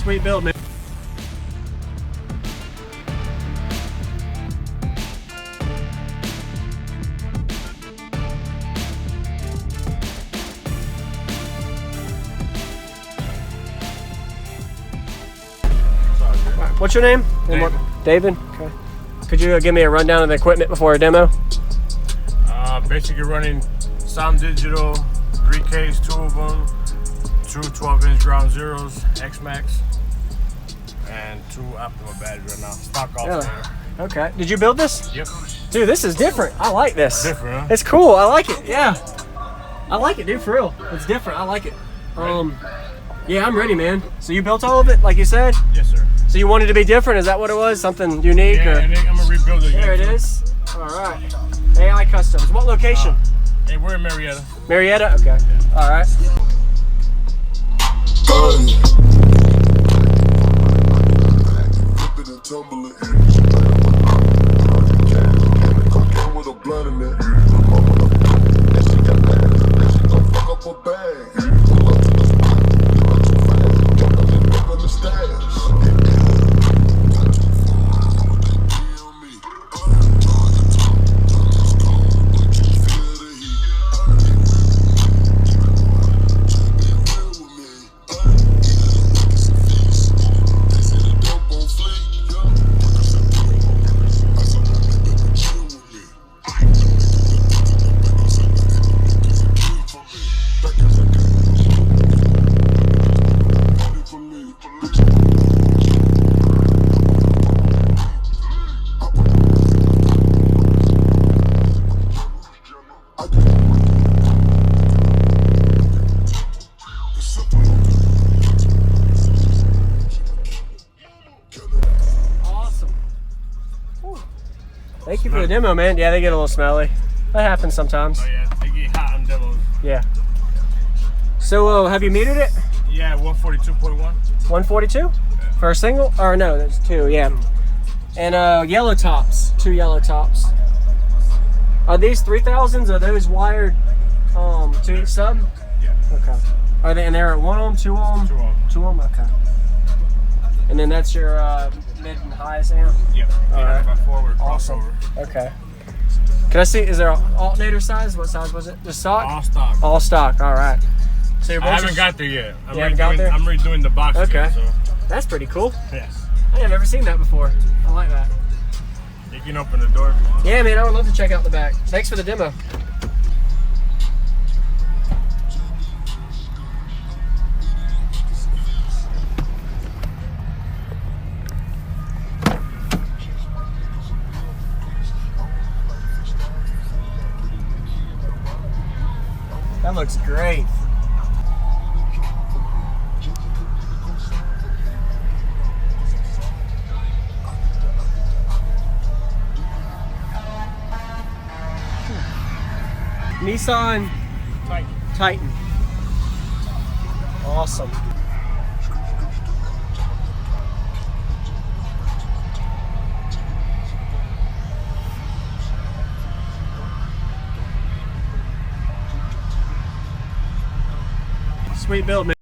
Sweet build, man. What's your name? David. David? Okay. Could you give me a rundown of the equipment before a demo? Basically running Sound Digital, 3Ks, 2 of them, 2 12-inch ground zeros, XMAX, and 2 Optima batteries right now. Stock Alternator. Okay. Did you build this? Yep. Dude, this is different. I like this. Different, huh? It's cool. I like it. Yeah. I like it, dude, for real. It's different. I like it. Yeah, I'm ready, man. So you built all of it, like you said? Yes, sir. So you wanted to be different? Is that what it was? Something unique? Yeah, or? and I'm going to rebuild it again. There it is. All right. AI Customs. What location? Hey, we're in Marietta. Marietta? Okay. Yeah. All right. Thank you for the demo, man. Yeah, they get a little smelly. That happens sometimes. Oh yeah, they get hot on demos. Yeah. So, have you metered it? Yeah, 142.1. 142? Yeah. For a single? Or no, there's 2, yeah. And yellow tops, 2 yellow tops. Are these 3000s? Are those wired to each sub? Yeah. Okay. Are they, and they're at 1 ohm, 2 ohm? 2 ohm. 2 ohm, okay. And then that's your mid and highest amp? Yep. All right. By forward, Awesome. crossover. Okay. Can I see, is there an alternator size? What size was it? Just stock? All stock. All stock, all right. So your I haven't got there yet. You haven't got there? I'm redoing the box. Okay. Again, so. That's pretty cool. Yes. I have never seen that before. I like that. You can open the door if you want. Yeah, man, I would love to check out the back. Thanks for the demo. That looks great. Nissan Titan. Awesome. Sweet build, man.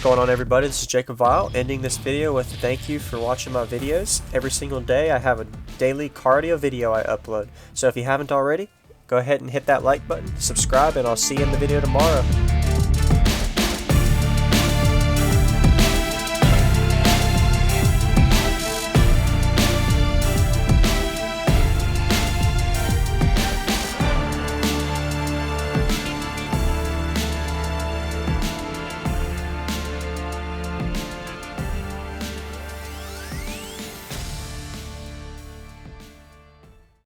going on, everybody? This is JacobViral, ending this video with a thank you for watching my videos. Every single day I have a daily cardio video I upload. So if you haven't already, go ahead and hit that like button, subscribe, and I'll see you in the video tomorrow.